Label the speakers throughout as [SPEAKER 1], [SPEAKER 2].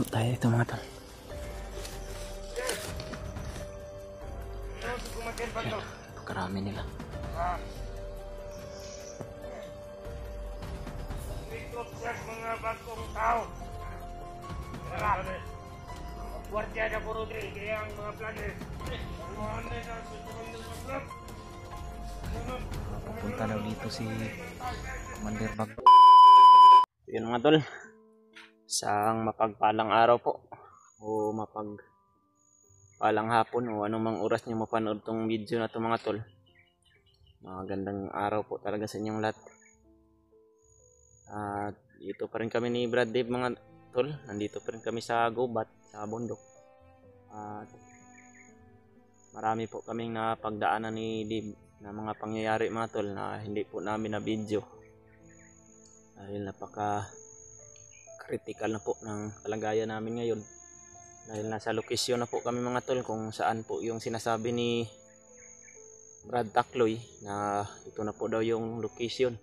[SPEAKER 1] Pasok tayo ito mga tol. Ayan, pagkarami nila.
[SPEAKER 2] Mga bagong tao. Guardia na puro din, kaya ang mga planes.
[SPEAKER 1] Pupunta daw dito si Commander Bag. Yun mga tol. Isang mapagpalang araw po. O mapagpalang hapon o anumang oras nyo mapanood tong video na to mga tol. Magandang araw po talaga sa inyong lahat. At dito pa rin kami ni Brad Dave mga tol. Nandito pa rin kami sa gubat, sa bundok. At marami po kaming napagdaanan ni Dave na mga pangyayari mga tol na hindi po namin na video. Dahil napaka critical na po ng kalagayan namin ngayon. Dahil nasa lokasyon na po kami mga tol kung saan po yung sinasabi ni Brad Tacloy na ito na po daw yung location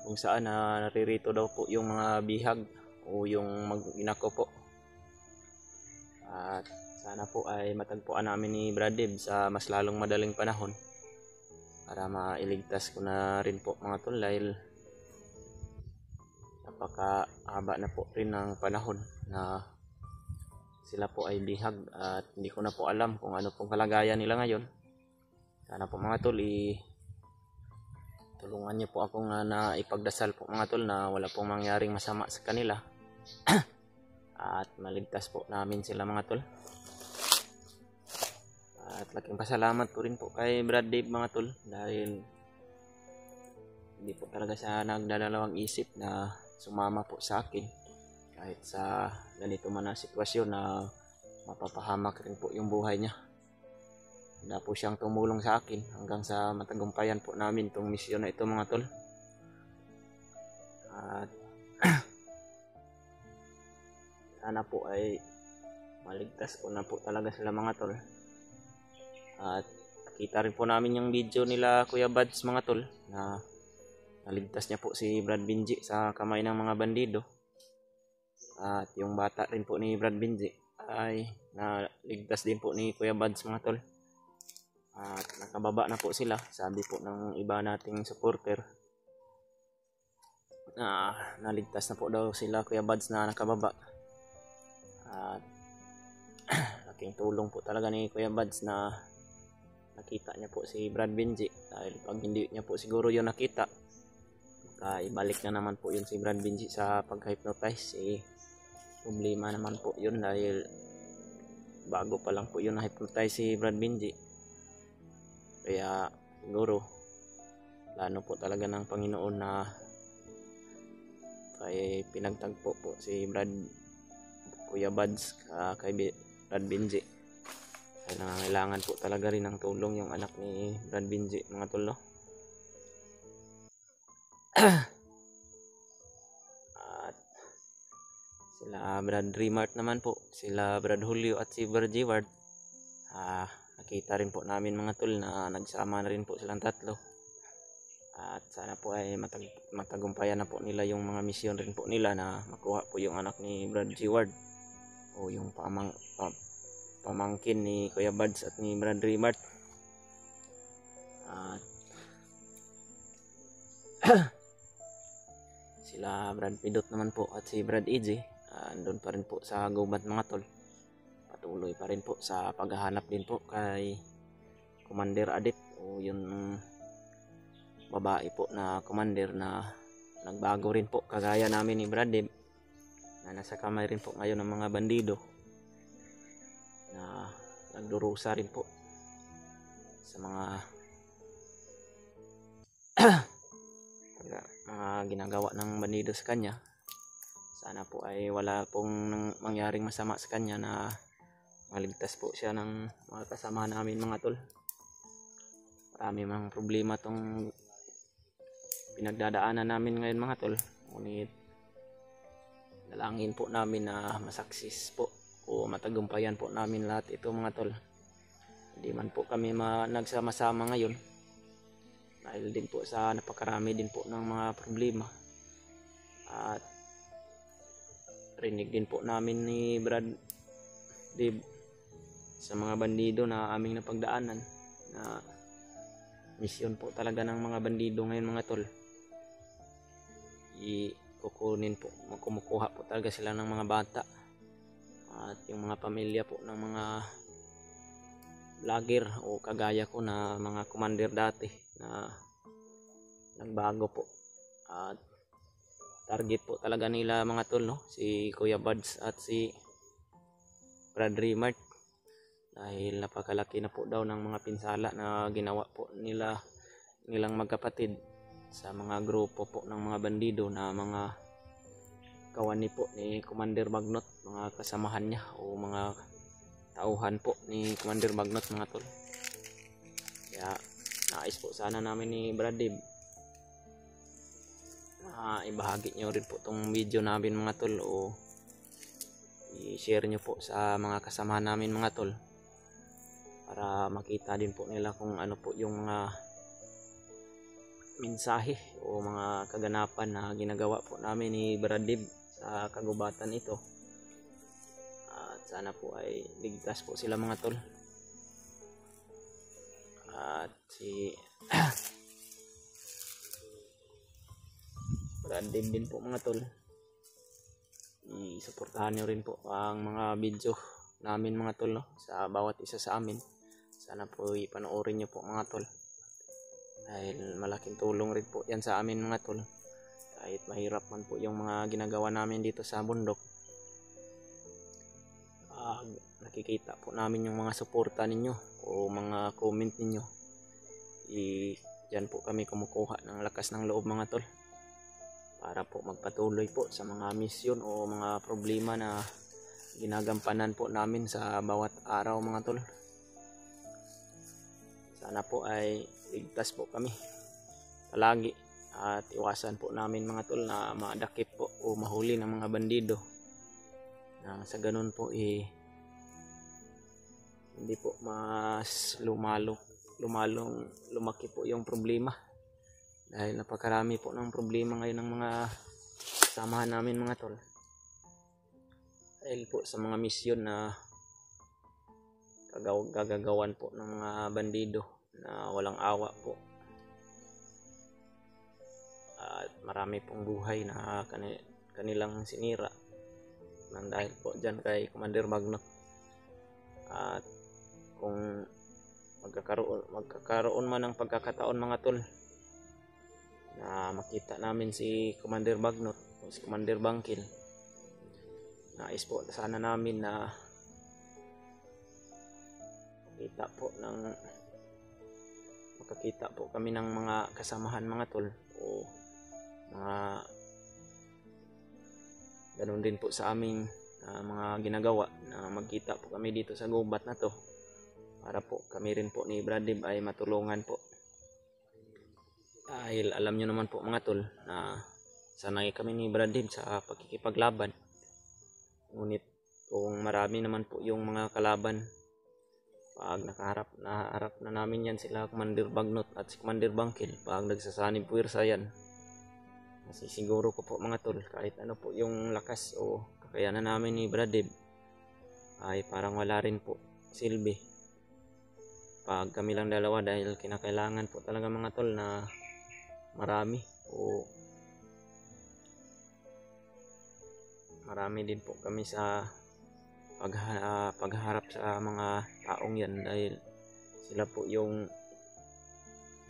[SPEAKER 1] kung saan naririto daw po yung mga bihag o yung mag-inako po. At sana po ay matagpuan namin ni Brad Dave sa mas lalong madaling panahon para mailigtas ko na rin po mga tol dahil napakahaba na po rin ng panahon na sila po ay bihag at hindi ko na po alam kung ano pong kalagayan nila ngayon. Sana po mga tol tulungan niyo po ako na ipagdasal po mga tol na wala pong mangyaring masama sa kanila at maligtas po namin sila mga tol. At laking pasalamat po rin po kay Brad Dave mga tol dahil hindi po talaga siya nagdadalawang isip na sumama po sa akin kahit sa ganito man na sitwasyon na mapapahamak rin po yung buhay niya. Handa po siyang tumulong sa akin hanggang sa matagumpayan po namin itong misyon na ito mga tol. At sana po ay maligtas ko na po talaga sila mga tol. At kita rin po namin yung video nila Kuya Bads mga tol na naligtas niya po si Brad Binji sa kamay ng mga bandido. At yung bata rin po ni Brad Binji ay naligtas din po ni Kuya Bads mga tol. At nakababa na po sila, sabi po ng iba nating supporter na naligtas na po daw sila Kuya Bads na nakababa. At laking tulong po talaga ni Kuya Bads na nakita niya po si Brad Binji dahil pag hindi niya po siguro yun nakita ibalik na naman po yun si Brad Binji sa pag-hypnotize. Problema naman po yun dahil bago pa lang po yun na-hypnotize si Brad Binji. Kaya siguro plano po talaga ng Panginoon na kay pinagtagpo po si Kuya Bads kay Brad Binji. Kaya nangangailangan po talaga rin ng tulong yung anak ni Brad Binji mga tol. At sila Brad Remart naman po, sila Brad Julio at si Brad Jeward, nakita rin po namin mga tol na nagsama na rin po silang tatlo. At sana po ay matagumpayan na po nila yung mga misyon rin po nila na makuha po yung anak ni Brad Jeward o yung pamangkin ni Kuya Bads at ni Brad Remart. At sila Brad Pidot naman po at si Brad EJ andun pa rin po sa gubat mga tol. Patuloy pa rin po sa paghahanap din po kay Commander Adit o yung babae po na commander na nagbago rin po kagaya namin ni Brad Dave na nasa kamay rin po ngayon ng mga bandido na nagdurusa rin po sa mga ginagawa ng bandido sa kanya. Sana po ay wala pong mangyaring masama sa kanya na maligtas po siya ng mga kasama namin mga tol. Marami mang problema tong pinagdadaanan namin ngayon mga tol. Ngunit dalangin po namin na masaksis po o matagumpayan po namin lahat ito mga tol. Hindi man po kami nagsama-sama ngayon dahil din po sa napakarami din po ng mga problema. At rinig din po namin ni Brad Dib sa mga bandido na aming napagdaanan na misyon po talaga ng mga bandido ngayon mga tol. Kukunin po, kumukuha po talaga sila ng mga bata at yung mga pamilya po ng mga vlogger o kagaya ko na mga commander dati na nagbago po. At target po talaga nila mga tol, no? Si Kuya Buds at si Brad Rimart, dahil napakalaki na po daw ng mga pinsala na ginawa po nilang magkapatid sa mga grupo po ng mga bandido na mga kawani po ni Commander Magnot, mga kasamahan niya o mga tauhan po ni Commander Magnot mga tol. Kaya nais po sana namin ni Brad Dib ibahagi nyo rin po tong video namin mga tol, o i-share nyo po sa mga kasamahan namin mga tol para makita din po nila kung ano po yung mga mensahe o mga kaganapan na ginagawa po namin ni Brad Dib sa kagubatan ito. At sana po ay ligtas po sila mga tol. At si Brad Dib din po mga tol, isuportahan nyo rin po ang mga video namin mga tol, no? Sa bawat isa sa amin. Sana po ipanoorin nyo po mga tol, dahil malaking tulong rin po yan sa amin mga tol. Kahit mahirap man po yung mga ginagawa namin dito sa bundok, nakikita po namin yung mga suporta ninyo o mga comment ninyo. Diyan po kami kumukuha ng lakas ng loob mga tol, para po magpatuloy po sa mga misyon o mga problema na ginagampanan po namin sa bawat araw mga tol. Sana po ay ligtas po kami palagi at iwasan po namin mga tol na madakip po o mahuli ng mga bandido, na sa ganun po hindi po mas lumaki po yung problema, dahil napakarami po ng problema ngayon ng mga samahan namin mga tol, dahil po sa mga misyon na gagagawan po ng mga bandido na walang awa po. At marami pong buhay na kanilang sinira nang dahil po dyan kay Commander Magnot. At kung magkakaroon man ng pagkakataon mga tol na makita namin si Commander Magnot o si Commander Bangkil, nais po sana namin na makakita po kami ng mga kasamahan mga tol, o mga ganun din po sa aming mga ginagawa, na magkita po kami dito sa gubat na to, para po kami rin po ni Brad Dib ay matulungan po. Dahil alam nyo naman po mga tol na sanay kami ni Brad Dib sa pagkikipaglaban, ngunit kung marami naman po yung mga kalaban, pag naharap na namin yan sila Commander Magnot at si Commander Bangkil, pag nagsasanib puwersa yan, masisiguro ko po mga tol, kahit ano po yung lakas o kakayanan namin ni Brad Dib, ay parang wala rin po silbi pag kami lang dalawa, dahil kinakailangan po talaga mga tol na marami din po kami sa pagharap sa mga taong yan, dahil sila po yung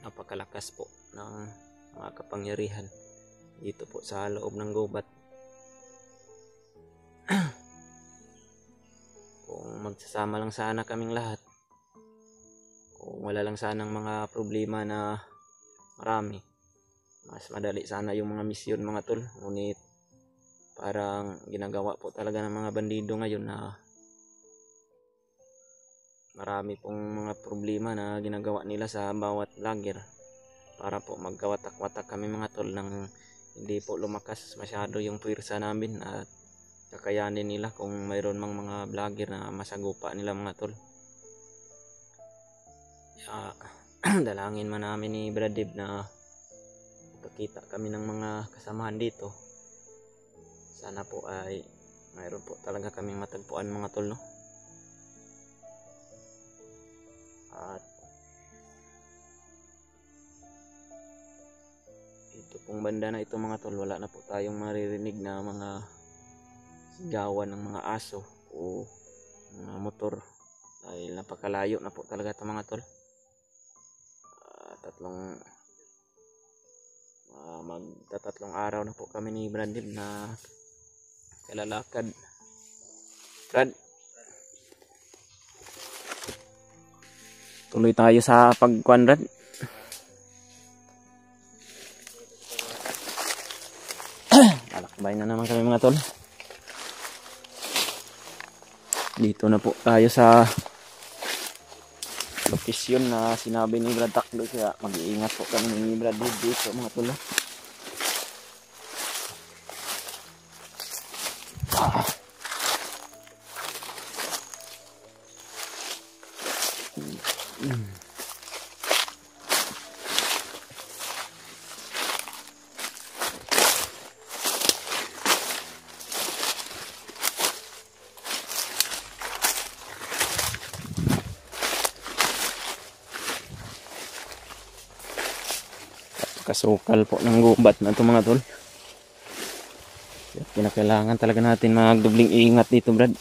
[SPEAKER 1] napakalakas po ng mga kapangyarihan dito po sa loob ng gubat. Kung magsasama lang sana kaming lahat, kung wala lang sanang mga problema na marami, mas madali sana yung mga misyon mga tol. Ngunit parang ginagawa po talaga ng mga bandido ngayon na marami pong mga problema na ginagawa nila sa bawat vlogger, para po magkawatak-watak kami mga tol, nang hindi po lumakas masyado yung puwersa namin at kakayanin nila kung mayroon mang mga vlogger na masagupa nila mga tol. Dalangin man namin ni Brad Dib na makakita kami ng mga kasamahan dito. Sana po ay mayroon po talaga kaming matagpuan mga tol, no? At ito pong banda na ito mga tol, wala na po tayong maririnig na mga sigawan ng mga aso o mga motor dahil napakalayo na po talaga ito mga tol. Magtatatlong araw na po kami ni Brandib na kalalakad. Brad, tuloy tayo sa pagkuan, Brad. Alakbay na naman kami mga tol. Dito na po tayo sa lokasyon na sinabi ni Brad Taklo, kaya mag-iingat po kami ni Brad dito mga tol. Kasukal po ng gubat na ito mga tol. Kinakailangan talaga natin magdubling ingat dito, Brad.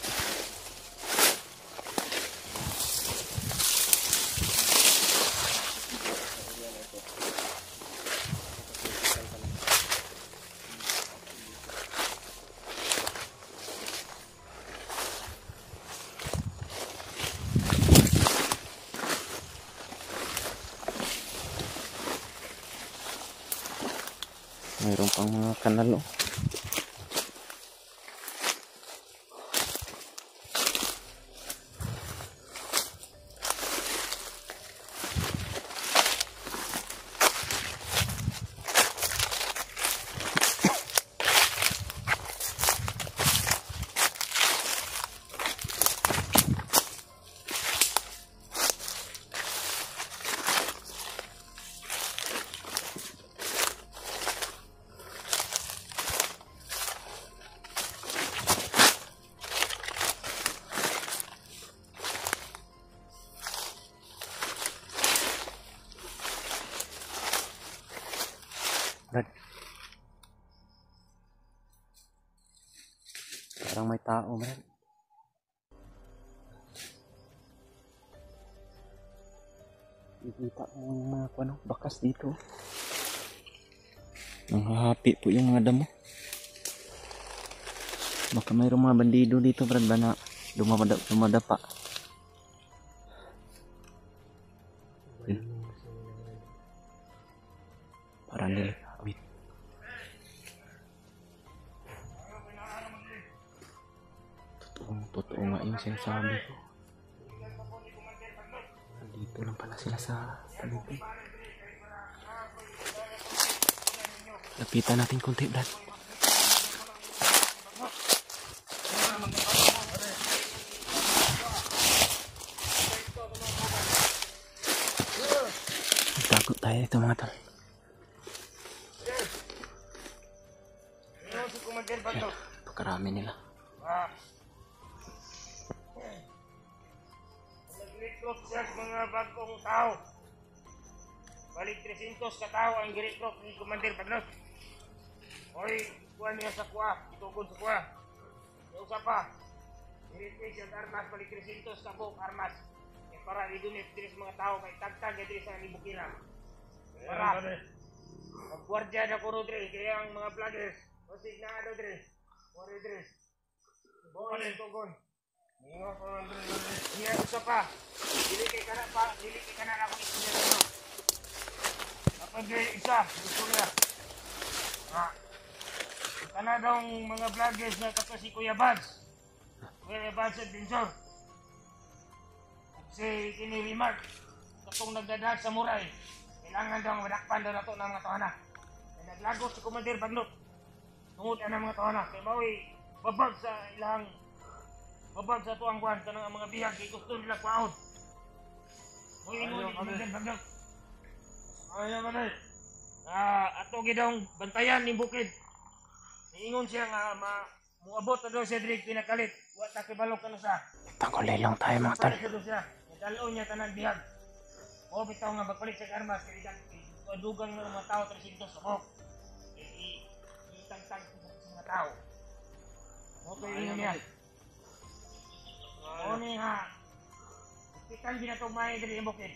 [SPEAKER 1] Mayroon pang mga kanal, oh. Brad, parang may tao, Brad. Ikita ko yung mga bakas dito. Nanghahapi po yung mga damo. Baka mayroong mga bandido dito, Brad, ba na dumadapa. Parang nila. Wait. Totoo nga yung sinasabi ko. Dito lang pala sila sa paligid. Lapitan natin konti, Brad. Takot tayo ito mga tol. Pakarami nila.
[SPEAKER 2] Nag-recruit siya sa mga bagong tao. Balik 300 ka tao ang gi-recruit ni Commander Bagnot. Hoy, kuha niya sa kuha. Itugod sa kuha. Yung isa pa, i-request yung armas, balik 300 ka buong armas. Para i-donate din sa mga tao, may tagtag ya din sa Libukira. Para mag-guardia na ko Rodri, kaya ang mga vloggers, o signado Rodri, o Rodri, buwan ng tugon. Iya, isa pa, dili kay ka na ako isinyan nyo. Kapag isa, gusto niya. Ika na daw mga vloggers na kato si Kuya Bads. Kuya Bads Adventure. Si kini remark katong nagdadag sa Muray, kailangan daw madakpan daw nato ng mga tohana. Kaya naglagos si Commander Bagnot tungod na mga tohana kay mao'y babag sa ilang babag sa tuang buwan kanang mga bihag kay gusto nila kwaon. Mo'y ingon ni Commander Bagnot. Ayaw man ay. Ato gidong bantayan ni bukid. Niingon siya nga Muabot na daw siya Drake pinakalit. Wa ta kibalog ka na sa.
[SPEAKER 1] Tangkulay lang tayo mga tol.
[SPEAKER 2] Sa siya. Nadalo niya tanan bihag. O bitaw nga magpalit sa armas kay dugang ng mga tao 300 sa mo. Itang-tang sa mga tao. Mo to yun niya. O ni ha. Ikan ginatugmay diri bukid.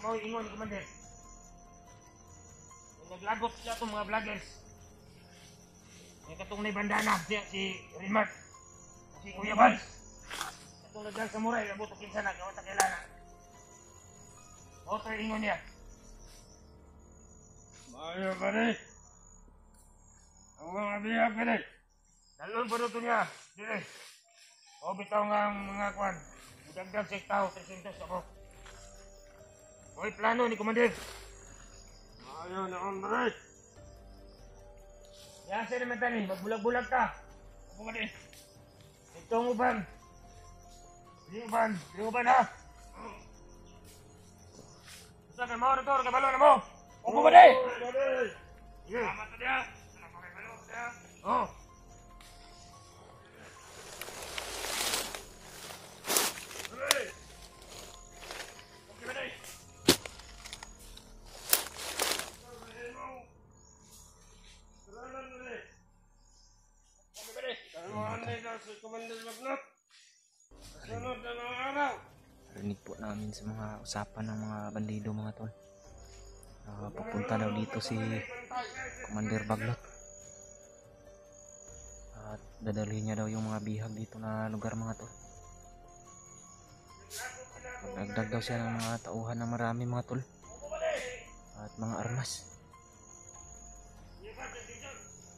[SPEAKER 2] Mo ingon ni Commander. Naglagot sila itong mga vloggers. May katong na bandana siya si Rimart. Si Kuya Bans. Katong nagdag sa muray, nabot ang kinsa na, gawat ang kailangan. O ito yung ingon niya. Mayo ba rin? Ang mga bihag ka rin. Nalun pa rin niya. Dire. O bitaw nga ang mga kwan. Dagdag sa tao, 300 ako. Oy, plano ni Commander. Ayaw na hombre. Yan sa naman tani, magbulag-bulag ka. Ako nga din. Itong uban. Di uban ha. Saan ka mo na to, kabalo na mo. Ako ba din? Tama to niya. Ano pa kayo balo niya? Oo.
[SPEAKER 1] Rinig po namin sa mga usapan ng mga bandido mga tol. Pupunta daw dito si Commander Baglot. At dadalhin niya daw yung mga bihag dito na lugar mga tol. Magdagdag daw siya ng mga tauhan na marami mga tol. At mga armas.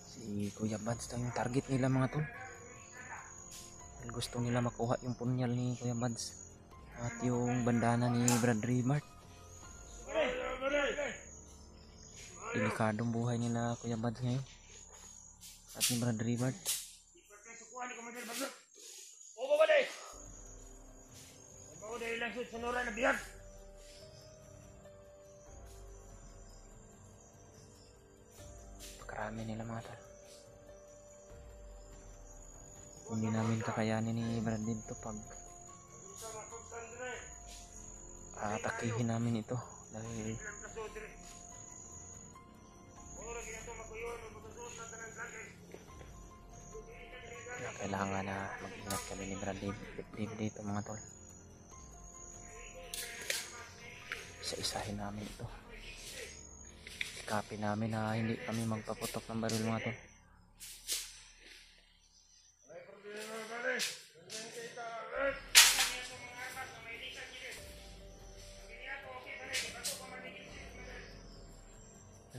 [SPEAKER 1] Si Kuya Bads daw yung target nila mga tol. Dahil gusto nila makuha yung punyal ni Kuya Bads at yung bandana ni Brad Rimart. Delikadong buhay nila Kuya Bads ngayon at ni Brad Rimart. Pakarami nila mga tol. Hindi namin kakayanin ni Brad dito pag atakihin namin ito dahil kailangan na mag-ingat kami ni Brad dito mga tol. Isa-isahin namin ito. Sikapin namin na hindi kami magpaputok ng baril mga tol.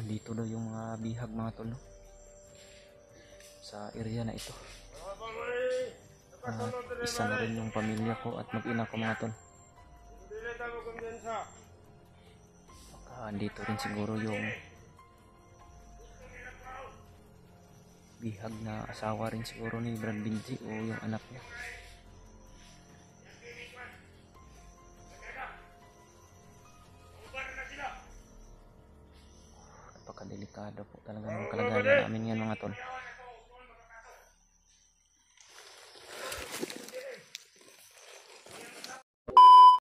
[SPEAKER 1] Nandito daw yung mga bihag mga tol, no? Sa area na ito. At isa na rin yung pamilya ko at mag-ina ko mga tol. Baka andito rin siguro yung bihag na asawa rin siguro ni Brad Binji o yung anak niya. Napakadelikado po talaga ng kalagayan namin yan mga tol.